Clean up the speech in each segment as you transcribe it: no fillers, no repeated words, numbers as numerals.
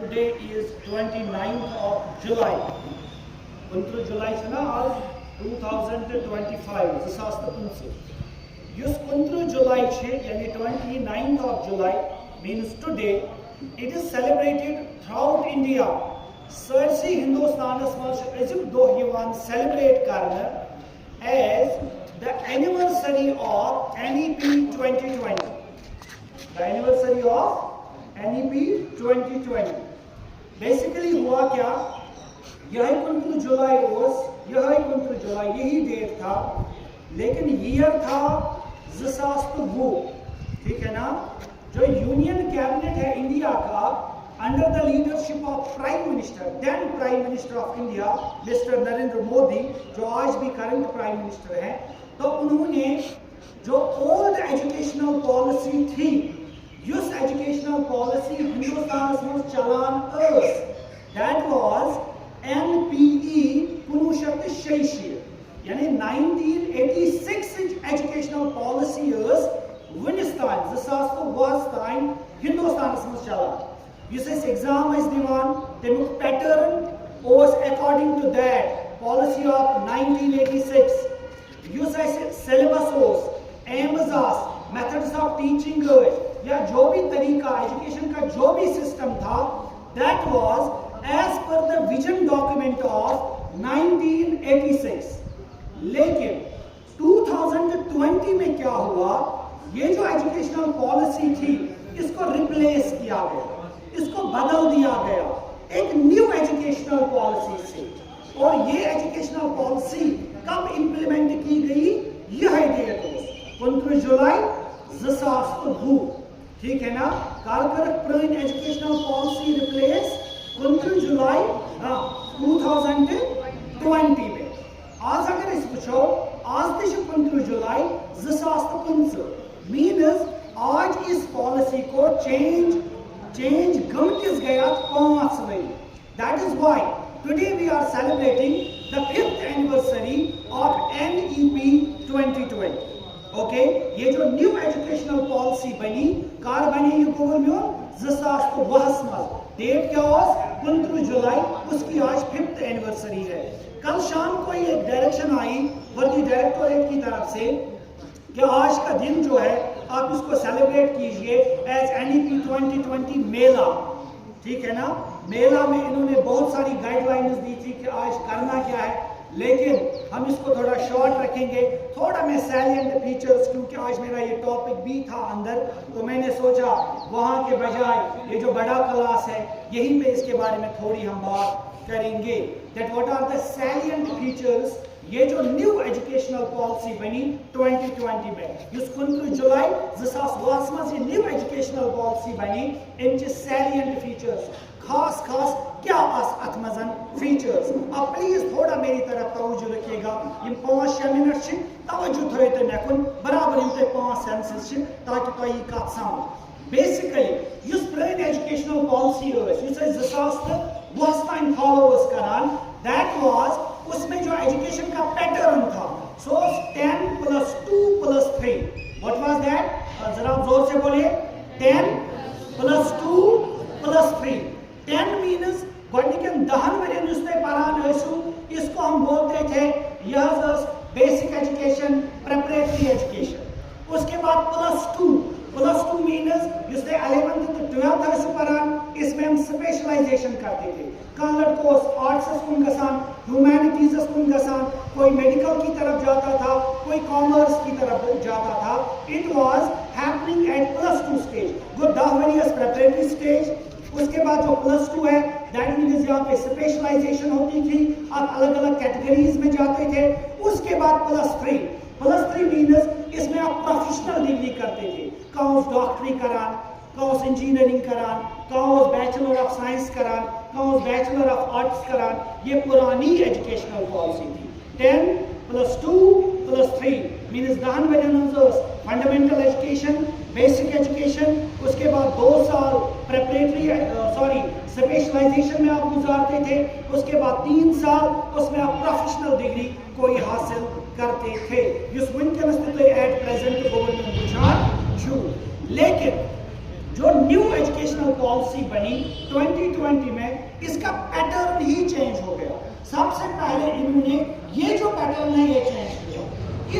Today is 29th of July. 29 July से ना आज 2025 Yus 29 July यानी 29th of July means today. It is celebrated throughout India. Sarsi Hindustanas maz do yivan celebrate karna as the anniversary of NEP 2020. The anniversary of NEP 2020. Basically हुआ क्या, यही 29 जुलाई यही date था, लेकिन ईयर था 2020, ठीक है ना। जो यूनियन कैबिनेट है इंडिया का under the leadership of prime minister, then prime minister of India mister Narendra Modi, जो आज भी करंट प्राइम मिनिस्टर हैं, तो उन्होंने जो ओल्ड एजुकेशनल पॉलिसी थी, उस एजुकेशनल पॉलिसी हिंदुस्तान में चलान दैट वाज NPE 1986 यानी 1986 एजुकेशनल पॉलिसी वनिस्तान 2020 हिंदुस्तान में चलान। Yus exam is divan temuk pattern was according to that policy of 1986. Yus syllabus was aims methods of teaching या जो भी तरीका एजुकेशन का जो भी सिस्टम था, that was as per the vision document of 1986. लेकिन 2020 में क्या हुआ, ये जो एजुकेशनल पॉलिसी थी इसको रिप्लेस किया गया, इसको बदल दिया गया एक न्यू एजुकेशनल पॉलिसी से। और ये एजुकेशनल पॉलिसी कब इंप्लीमेंट की गई, यह डेट 29 जुलाई 2020, ठीक है ना। कारकर प्राइन एजुकेशनल पॉलिसी रिप्लेस 29 जुलाई 2020 में। आज अगर इस पूछो आज 29 जुलाई 2015 मीन्स आज इस पॉलिसी को चेंज गमकिस गया 5 मई। That is why today we are celebrating the 5th anniversary of NEP 2020. Okay, ये जो न्यू एजुकेशनल पॉलिसी बनी कार बनी ये गोवर में 2020 में, डेट क्या was 29 जुलाई, उसकी आज 5th एनिवर्सरी है। कल शाम को एक डायरेक्शन आई वर्दी डायरेक्टोरेट की तरफ से कि आज का दिन जो है आप इसको सेलिब्रेट कीजिए एज NEP 2020 मेला, ठीक है ना। मेला में इन्होंने बहुत सारी गाइडलाइंस दी थी कि आज करना क्या है, लेकिन हम इसको थोड़ा शॉर्ट रखेंगे, थोड़ा मैं सैलिएंट फीचर्स, क्योंकि आज मेरा ये टॉपिक भी था अंदर, तो मैंने सोचा वहाँ के बजाय ये जो बड़ा क्लास है यहीं पे इसके बारे में थोड़ी हम बात करेंगे। That what are the salient features, ये जो न्यू एजुकेशनल पॉलिसी बनी 2020 में, इस 29 जुलाई 2020 में ये न्यू एजुकेशनल पॉलिसी बनी, इनके सैलिएंट फीचर्स खास क्या अतमजन फीचर्स। अब प्लीज थोड़ा मेरी तरफ तवज्जो रखिएगा, ये 5-6 मिनट से तवज्जो थोड़े तो नकुन बराबर ये 5 सेंसेस से, ताकि तो ये कत समझ। बेसिकली इस प्राइन एजुकेशनल पॉलिसी इस 2020 टाइम फॉलो करान, दैट वाज उसमें जो एजुकेशन का पैटर्न था, सो 10+2+3, व्हाट वाज दैट, जरा जोर से बोलिए, 10+2+3। 10 मीन्स गोडनिकन 10 वरियन उसने पढ़ान इसको हम बोलते थे यह बेसिक एजुकेशन, प्रिपरेटरी एजुकेशन। उसके बाद +2 मीन्स जिसने 11th to 12th पढ़ान, इसमें हम स्पेशलाइजेशन करते थे। कहाँ लड़कों आर्ट्स कुन गसान, ह्यूमैनिटीज कुन गसान, कोई मेडिकल की तरफ जाता था, कोई कॉमर्स की तरफ जाता था। It was happening at +2 stage, good 10 various preparatory stage. उसके बाद जो +2 है दैट मीन्स यहाँ पे स्पेशलाइजेशन होती थी, आप अलग अलग कैटेगरीज में जाते थे। उसके बाद +3 मीन्स इसमें आप प्रोफेशनल डिग्री करते थे, कौस डॉक्टरी करान, कौस इंजीनियरिंग करान, कौस बैचलर ऑफ साइंस करान, कौस बैचलर ऑफ आर्ट्स करान। ये पुरानी एजुकेशनल पॉलिसी थी। 10+2+3 मीन्स 10 वरियंस फंडामेंटल एजुकेशन, बेसिक एजुकेशन। उसके बाद 2 साल स्पेशलाइजेशन में आप गुजारते थे। उसके बाद 3 साल उसमें आप प्रोफेशनल डिग्री कोई हासिल करते थे। युस वनकस एट प्रेजेंट गवर्नमेंट गुजार। लेकिन जो न्यू एजुकेशनल पॉलिसी बनी 2020 में, इसका पैटर्न ही चेंज हो गया। सबसे पहले इन्होंने ये जो पैटर्न है ये चेंज किया।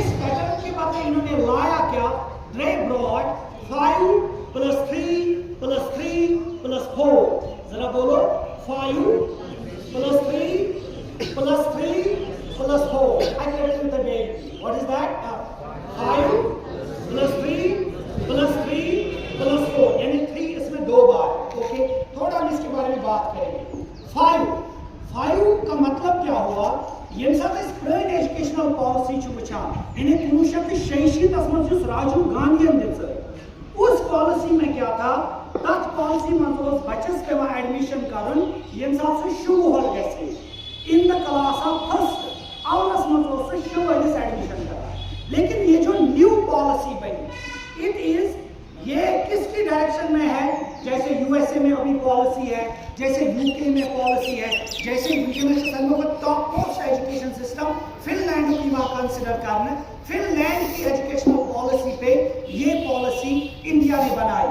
इस पैटर्न के बाद इन्होंने लाया क्या, they brought 5 + 3 + 3 + 4। जरा बोलो, 5 + 3 + 3 + 4। I get it with the baby. What is that? 5 + 3 + 3 + 4, यानी 3 इसमें 2 बार। ओके, थोड़ा हम इसके बारे में बात करेंगे। 5 का मतलब क्या हुआ? ये साथ इस प्लेन एजुकेशनल पॉलिसी छु वचान इन्हें 1986 मज राजीव गांधी दित उस पॉलिसी में क्या था, तथ पॉलिसी मज बच्चस पे एडमिशन कर ये साथ शुरू हो गए in the class of first अवलस मज शुरू एडमिशन कर। लेकिन ये जो न्यू पॉलिसी बनी, इट इज ये किसकी डायरेक्शन में है? जैसे यूएसए में अभी पॉलिसी है, जैसे यूके में पॉलिसी है, जैसे top most education system Finland की वहां कंसिडर करना, फिनलैंड की एजुकेशनल पॉलिसी पे ये पॉलिसी इंडिया ने बनाई।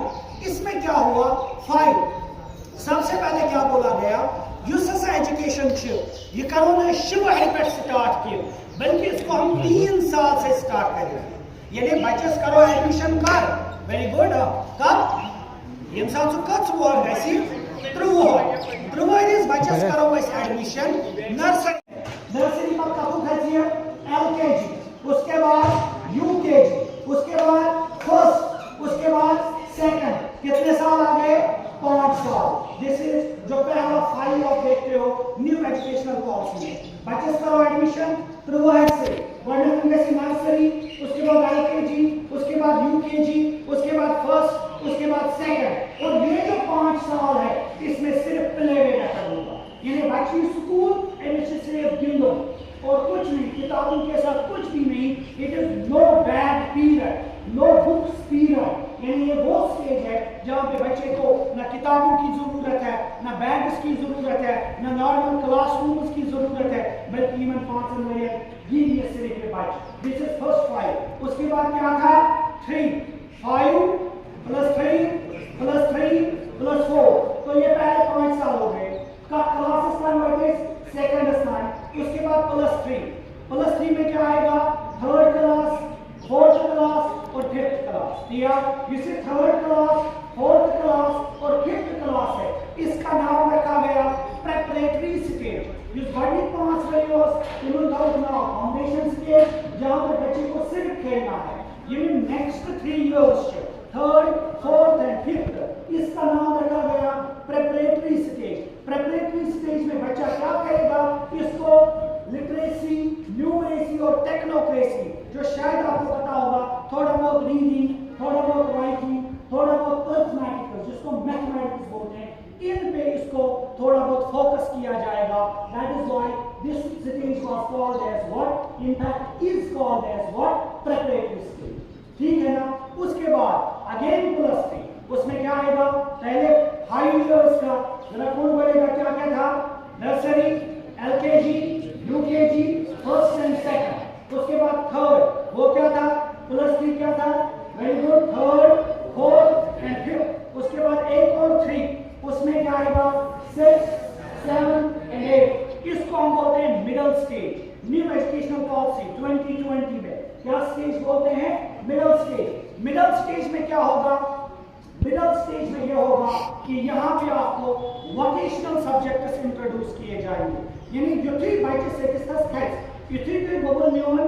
इसमें क्या हुआ? 5 सबसे पहले क्या बोला गया, यूएस एजुकेशन ये करो ना शिव हेल्पेट स्टार्ट किया, बल्कि इसको हम 3 साल से स्टार्ट करेंगे। यानी बच्चे करो एडमिशन कर, वेरी गुड, कब ये साल कत वो गसी 3 बच्चस करो एडमिशन नर्सरी पर कब गई LKG, उसके बाद UKG, उसके बाद फर्स्ट, उसके बाद सेकंड। कितने साल आ गए? 5 साल। दिस इज जो पहला 5 आप देखते हो न्यू एजुकेशनल पॉलिसी में। बच्चस करो एडमिशन से नर्सरी, उसके बाद LKG, उसके बाद UKG, उसके बाद फर्स्ट, उसके बाद सेकंड। और ये जो 5 साल है इसमें सिर्फ प्ले वे मेथड होगा, यानी बच्ची स्कूल एडमिशन सिर्फ गिनो और कुछ नहीं, किताबों के साथ कुछ भी नहीं। It is no bad period, no books period. यानी ये वो स्टेज है जहाँ पे बच्चे को ना किताबों की जरूरत है, ना बैग्स की जरूरत है, ना नॉर्मल क्लासरूम्स की जरूरत है, बल्कि इवन 5 सिर्फ बैच। This is first 5। उसके बाद क्या था? 3 5 + 3 + 3 + 4। तो ये पहले 5 साल हो गए का क्लासेस टाइम सेकंड स्थान। उसके बाद +3 में क्या आएगा? थर्ड क्लास, फोर्थ क्लास और फिफ्थ क्लास। दिया जिसे थर्ड क्लास, फोर्थ क्लास और फिफ्थ क्लास है, इसका नाम रखा गया प्रेपरेटरी स्टेज। जिस बड़ी 5 फाउंडेशन स्टेज जहां पर बच्चे को सिर्फ खेलना है। ये next 3 years third, fourth and fifth, इसका नाम रखा गया प्रेपरेटरी स्टेज। प्रेपरेटरी स्टेज में बच्चा क्या करेगा? इसको लिटरेसी, न्यूमरेसी और टेक्नोक्रेसी, जो शायद आपको पता होगा, थोड़ा बहुत रीडिंग, थोड़ा बहुत राइटिंग, थोड़ा बहुत अर्थमेटिक्स, जिसको मैथमेटिक्स बोलते हैं, इन पे इसको थोड़ा बहुत फोकस किया जाएगा। That is why this stage was called as what? In fact is called as what? Preparatory stage. ठीक है ना? उसके बाद अगेन +3, उसमें क्या आएगा? पहले हाई इयर्स का जरा कौन बोलेगा क्या क्या था? Nursery, LKG, UKG, first and second. उसके बाद थर्ड, वो क्या था? +3 क्या था? Very good, third, fourth and fifth. उसके बाद 1 और 3, उसमें क्या आएगा? 6, 7 एंड 8। इसको हम बोलते हैं middle stage. New educational policy 2020 में क्या स्टेज बोलते हैं? Middle stage. मिडिल स्टेज में क्या होगा? मिडिल स्टेज में यह होगा कि यहाँ पे आपको वोकेशनल सब्जेक्ट्स इंट्रोड्यूस किए जाएंगे। यानी युथी बच्चे से किस युथी पे गोबल न्यूमन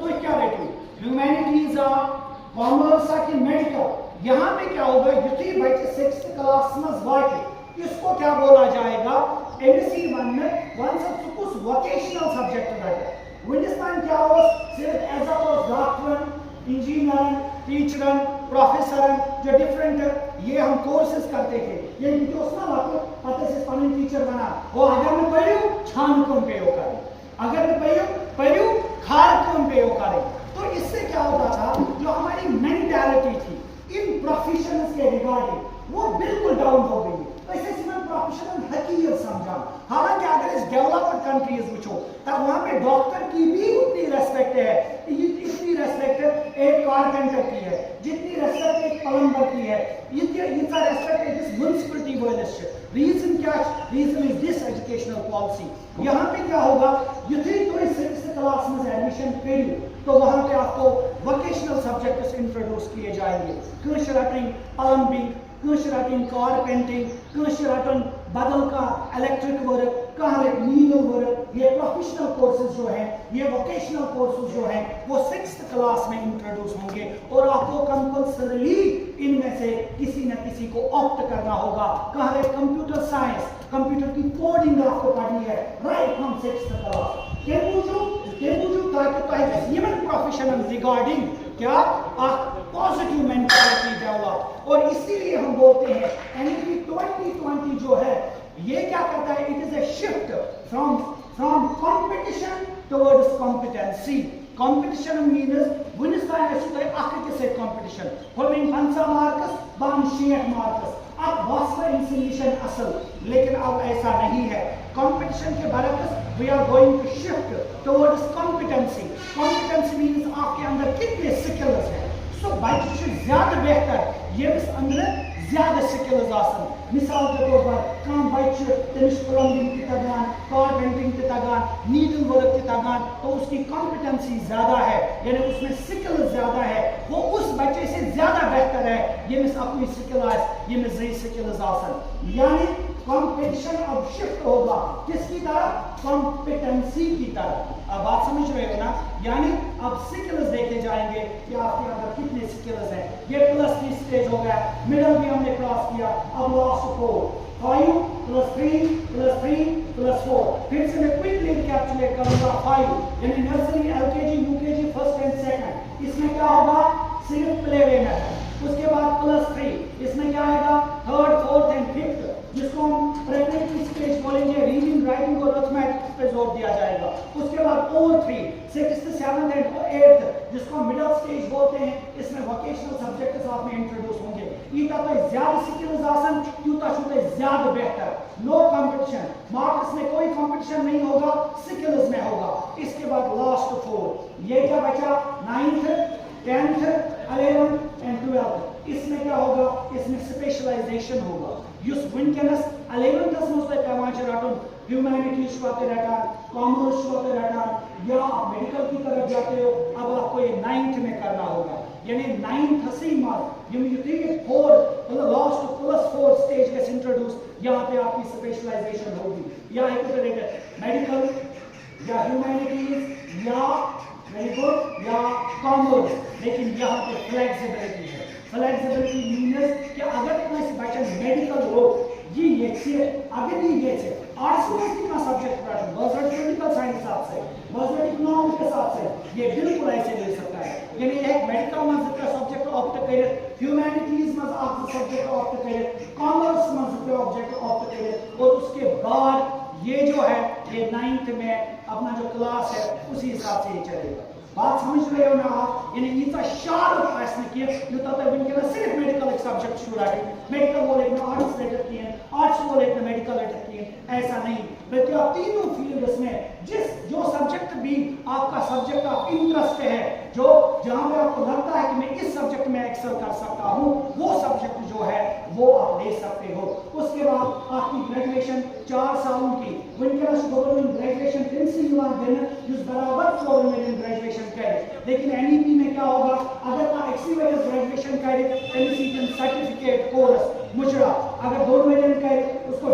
तुम क्या रखियो ह्यूमैनिटीज कॉमर्स कि मेडिकल। यहाँ पे क्या होगा? युथी बच्चे 6th क्लास में वाटे इसको क्या बोला जाएगा? एमएससी 1 में वन सब कुछ वोकेशनल सब्जेक्ट रहे। विंडस्तान क्या हो? सिर्फ as a doctor, engineer, teacher, professor, जो डिफरेंट ये हम कोर्सेज करते थे। ये इनके उसना वाको पता से पन टीचर बना वो अगर मैं पढ़ू छान कौन पे हो करे, अगर मैं पढ़ू खार कौन पे हो करे। तो इससे क्या होता था? जो हमारी मेंटालिटी थी इन प्रोफेशंस के रिगार्डिंग वो बिल्कुल डाउन हो गई। तो इसे सिर्फ प्रोफेशनल हकीकत समझा। हालांकि अगर इस डेवलप्ड कंट्रीज पूछो तब वहां पे डॉक्टर की भी उतनी रेस्पेक्ट है, इतनी रेस्पेक्ट एक कारपेंटर की है, जितनी रेस्पेक्ट एक प्लम्बर की है, इतना रेस्पेक्ट एक म्युनिसिपलिटी वाले। रीजन क्या? Reason is this educational policy. यहाँ पे क्या होगा, युथी तो 6th क्लास में एडमिशन करी तो वहाँ पे आपको वोकेशनल सब्जेक्ट्स इंट्रोड्यूस किए जाएंगे। कुछ रटिंग प्लम्बिंग, कुछ रटिंग कारपेंटिंग, कुछ रटिंग बदल का इलेक्ट्रिक वर्क, कहाँ नीडल वर्क। ये प्रोफेशनल कोर्सेज जो हैं, ये वोकेशनल कोर्सेज जो हैं, वो 6th क्लास में इंट्रोड्यूस होंगे और आपको कंपल्सरली इनमें से किसी न किसी को ऑप्ट करना होगा। कहाँ कंप्यूटर साइंस, कंप्यूटर की कोडिंग आपको पढ़नी है राइट फ्रॉम 6th क्लास। ताकि even professional regarding क्या पॉजिटिव मेंटालिटी डेवलप। और इसीलिए हम बोलते हैं एनईपी 2020 जो है ये क्या करता है, it is a shift from competition towards competency. Competition means वुनिस से कंपटीशन हम 50 मार्क्स बाम 60 मार्क्स, अब वास्तव इंसिलेशन असल, लेकिन अब ऐसा नहीं है। कंपटीशन के बरक्स we are going to shift towards competency. Competency means आपके अंदर कितने स्किल्स हैं। सो बच्चे ज्यादा बेहतर ये अंदर ज्यादा स्किल्स आसन। मिसाल के तौर पर कम बच्चे तमिस प्लम्बिंग की तगान, कारपेंटिंग की तगान, नीडल वर्क की तगान, तो उसकी कॉम्पिटेंसी ज्यादा है, यानी उसमें स्किल ज्यादा है, वो उस बच्चे से ज्यादा बेहतर है। ये मिस अपनी स्किल है, ये मिस रही स्किल्स आसन। यानी कंपटीशन अब शिफ्ट होगा किसकी तरफ? कॉम्पिटेंसी की तरफ। अब बात समझ रहे हो ना? यानी अब स्किल्स देखे जाएंगे कि आपके अंदर कितने स्किल्स हैं। ये +3 स्टेज हो गया, मिडिल भी हमने क्रॉस किया, अब लास्ट 4 5 + 3 + 3 + 4। फिर से मैं क्विकली कैलकुलेट करूंगा। 5 यानी nursery, LKG, UKG, first and second, इसमें क्या होगा? सिर्फ प्ले वे मेथड। उसके बाद +3 इसमें क्या आएगा? थर्ड, फोर्थ एंड फिफ्थ, जिसको हम प्रेपरेटरी स्टेज बोलेंगे। रीडिंग, राइटिंग और मैथमेटिक्स पे जोर दिया जाएगा। उसके बाद और 3 6th, 7th एंड 8th, जिसको हम मिडिल स्टेज बोलते हैं। इसमें वोकेशनल सब्जेक्ट्स आप में इंट्रोड्यूस होंगे। ईटा तो ज्यादा स्किल्स आसन, यूता छूटे ज्यादा बेहतर। नो कंपटीशन, मार्क्स में कोई कंपटीशन नहीं होगा, स्किल्स में होगा। इसके बाद लास्ट 4 ये क्या बचा? 9th, 10th, 11th and 12th। इसमें क्या होगा? इसमें स्पेशलाइजेशन होगा। युस विंकनस 11th में पैमाचे रटन ह्यूमैनिटीज वाते रटा, कॉमर्स वाते रटा, या आप मेडिकल की तरफ जाते हो, अब आपको ये 9th में करना होगा। यानी 9th से मार्क यू थिंक 4 मतलब लास्ट +4 स्टेज गets इंट्रोड्यूस। यहाँ पे आपकी स्पेशलाइजेशन होगी, या मेडिकल या ह्यूमैनिटीज या वेरी गुड या कॉमर्स। लेकिन यहाँ पे फ्लेक्सिबिलिटी है। फ्लेक्सिबिलिटी मीन्स कि अगर कोई बच्चा मेडिकल हो ये अगर ये आर्ट्स में का सब्जेक्ट पढ़ा, पॉलिटिकल साइंस से, इकोनॉमिक्स के साथ से, ये बिल्कुल ऐसे ले सकता है। यानी एक मेडिकल में जितना सब्जेक्ट ऑप्ट करे, ह्यूमैनिटीज में आप सब्जेक्ट ऑप्ट करे, कॉमर्स में जितना ऑब्जेक्ट ऑप्ट करे, और उसके बाद ये जो है ये 9th में अपना जो क्लास है उसी हिसाब से ये चलेगा। बात समझ रहे हो ना आप? यानी इतना शार्प फैसले किए जो तब तक इनके लिए सिर्फ मेडिकल एक सब्जेक्ट शुरू है, मेडिकल वो लेकर आर्ट्स ले सकती हैं, आर्ट्स वो लेकर मेडिकल ले सकती हैं, ऐसा नहीं। बल्कि आप तीनों फील्ड्स में जो सब्जेक्ट भी आपका सब्जेक्ट ऑफ इंटरेस्ट है, जो जहां पे आपको लगता है कि मैं इस सब्जेक्ट में एक्सेल कर सकता हूं, वो सब्जेक्ट जो है वो आप ले सकते हो। उसके बाद आपकी ग्रेजुएशन 4 सालों की गवर्नमेंट ग्रेजुएशन बराबर 4 मिलियन ग्रेजुएशन करे। लेकिन एनईपी में क्या होगा? अगर का एक्सीलेंट ग्रेजुएशन करे एनईपी सर्टिफिकेट कोर्स मुजरा, अगर 2 मिलियन करे उसको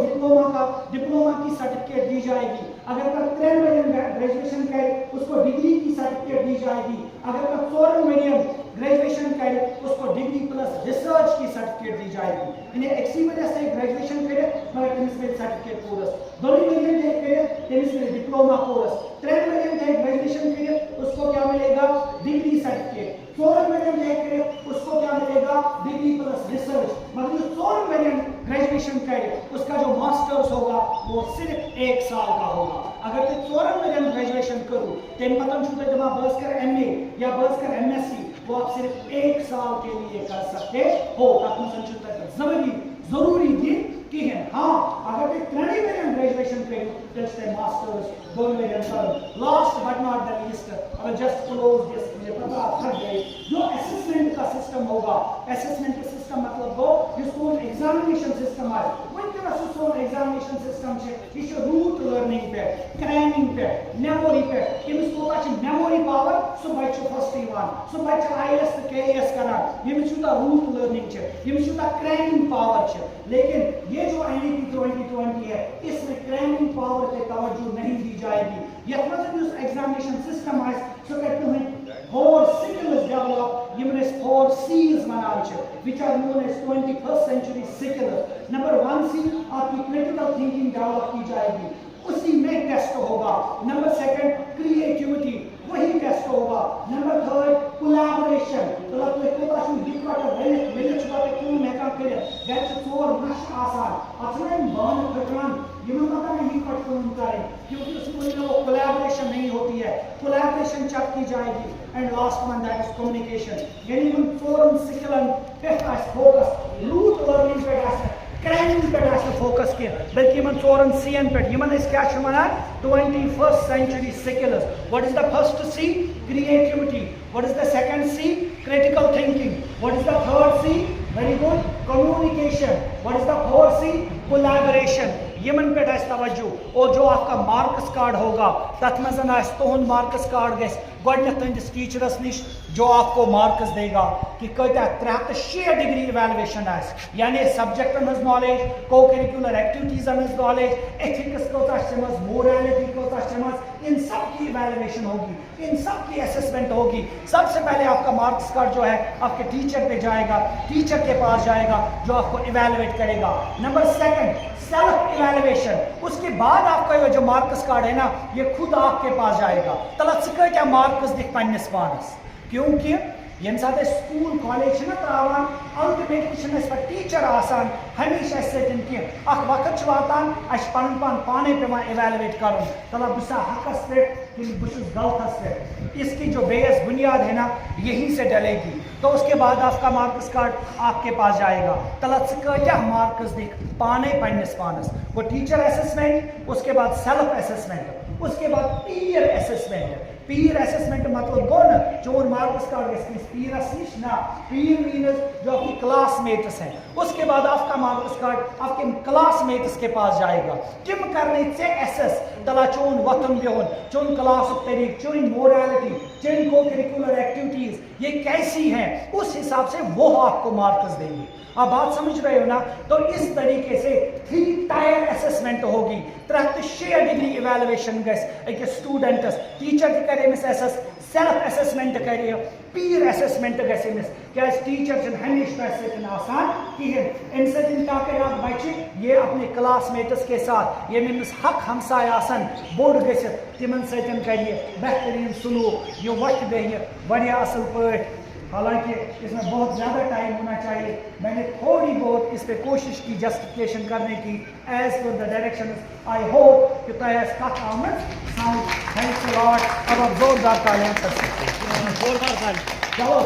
डिप्लोमा की सर्टिफिकेट दी जाएगी। अगर का 3 मिलियन ग्रेजुएशन करे उसको डिग्री की सर्टिफिकेट दी जाएगी। अगर का 4 मिलियन ग्रेजुएशन करे उसको डिग्री प्लस रिसर्च की सर्टिफिकेट दी जाएगी। यानी एक्सीलेंट से ग्रेजुएशन करे मगर टेनिस सर्टिफिकेट कोर्स, 2 मिलियन करे टेनिस में डिप्लोमा कोर्स, 3 मिलियन ग्रेजुएशन करे उसको क्या मिलेगा? डिग्री सर्टिफिकेट, 4 मिलियन करे उसको क्या मिलेगा? Degree plus research. मतलब 4 मिलियन ग्रेजुएशन करे उसका जो मास्टर्स होगा वो सिर्फ 1 साल का होगा। अगर ते 4 मिलियन ग्रेजुएशन करूँ तेन पतन छूटे जब आप बस कर MA या बस कर MSc, वो आप सिर्फ 1 साल के लिए कर सकते हो। जरूरी थी कि हाँ अगर 3 मिलियन ग्रेजुएशन करो टेल मास्टर्स दोन में कर last but not the least I just close this ये पता थक गए जो असेसमेंट का सिस्टम होगा असेसमेंट का सिस्टम मतलब गो जिसको एग्जामिनेशन सिस्टम है वही तरह से सो एग्जामिनेशन सिस्टम छे ये रूट लर्निंग पे क्रैमिंग पे मेमोरी पे इस कोता छ मेमोरी पावर सो बच्च फर्स्ट इवन सो बच्च आईएएस केएएस करा ये में रूट लर्निंग छे ये में क्रैमिंग पावर छे लेकिन ये जो एनईपी 2020 है इसमें क्रैमिंग पावर पे तवज्जो नहीं दी जाएगी ये मतलब एग्जामिनेशन सिस्टम है सो कहते हैं four skills develop yemnes four C's manal che which are known as 21st century skills number 1 C आपकी critical thinking develop की जाएगी उसी में टेस्ट होगा नंबर सेकंड क्रिएटिविटी वही टेस्ट होगा नंबर थर्ड कोलैबोरेशन तो लगता है कि लिखवाटर वेल छुपाते क्यों मैं काम करे गैस फोर मश आसान असले बान प्रकरण ये मैं पता नहीं लिखवाट क्यों करे क्योंकि उसमें वो कोलैबोरेशन नहीं होती है कोलैबोरेशन चेक की जाएगी and last one that is communication यानी हम फोरम सिकलन फिफ्थ एज फोकस रूट लर्निंग पे क्रैमिंग पे फोकस किया बल्कि मन सोरन सीएन पे यमन इस क्या छमना 21st century skills what is the first C creativity what is the second C critical thinking what is the third C very good communication what is the fourth C collaboration Yemen पे तवज्जो और जो आपका marks card होगा तथ मजन तुहद marks card गस गोडनेथ तुंदिस teachers निश जो आपको मार्क्स देगा कि कत्या 306 डिग्री इवैल्यूएशन यानी सब्जेक्टन हज नॉलेज को करिकुलर एक्टिविटीजन हज नॉलेज एथिक्स कोताश मोरालिटी कोताश इन सब की इवैल्यूएशन होगी इन सब की असेसमेंट होगी सबसे पहले आपका मार्क्स कार्ड जो है आपके टीचर पे जाएगा टीचर के पास जाएगा जो आपको इवैल्यूएट करेगा नंबर सेकंड सेल्फ इवैल्यूएशन उसके बाद आपका ये जो मार्क्स कार्ड है ना ये खुद आपके पास जाएगा तलत क्या मार्क्स दिख पन्नस पानस क्योंकि यम साथ स्कूल कॉलेज ना त्रावान अल्टीमेटली टीचर आसान हमेशा वक्त वातान पन पान पाने पे इवैल्यूएट कर तला बसा हकस पे कि बस गलतस पे इसकी जो बेस बुनियाद है ना यहीं से डलेगी तो उसके बाद आपका मार्क्स कार्ड आपके पास जाएगा तलत क्या मार्क्स दिख पाने पन्नस पानस वो टीचर असेसमेंट उसके बाद सेल्फ असेसमेंट उसके बाद पीर असेसमेंट मतलब गो ना चोर मार्क्स कार्ड पीर ना पीर मीनस जो आपकी क्लासमेट्स हैं उसके बाद आपका मार्क्स कार्ड आपके क्लासमेट्स के पास जाएगा किम करने से एसेस तला चोन वतन बेहोन चोन क्लास तरीक चोन मोरालिटी चोन को करिकुलर एक्टिविटीज ये कैसी हैं उस हिसाब से वो आपको मार्क्स देंगे आप बात समझ रहे हो ना तो इस तरीके से 3 टायर असेसमेंट होगी 306 डिग्री इवैल्यूएशन गस एक स्टूडेंट टीचर की करे मिस एसेस सेल्फ असेसमेंट करे पीर असेसमेंट गस मिस क्या टीचर जन हमेशा से आसान कि इन से क्या करे बच्चे ये अपने क्लासमेट्स के साथ ये मिस हक हमसाय आसन बोर्ड गस तिमन सतन करिए बेहतरीन सलूक ये वक्त गई बढ़िया असल पर हालांकि इसमें बहुत ज़्यादा टाइम होना चाहिए मैंने थोड़ी बहुत इस पर कोशिश की जस्टिफिकेशन करने की as per the direction I hope कि तयस कथ आमद थैंक्स अ लॉट अब आप जोरदार तालियां कर सकते हैं जोरदार तालियां चलो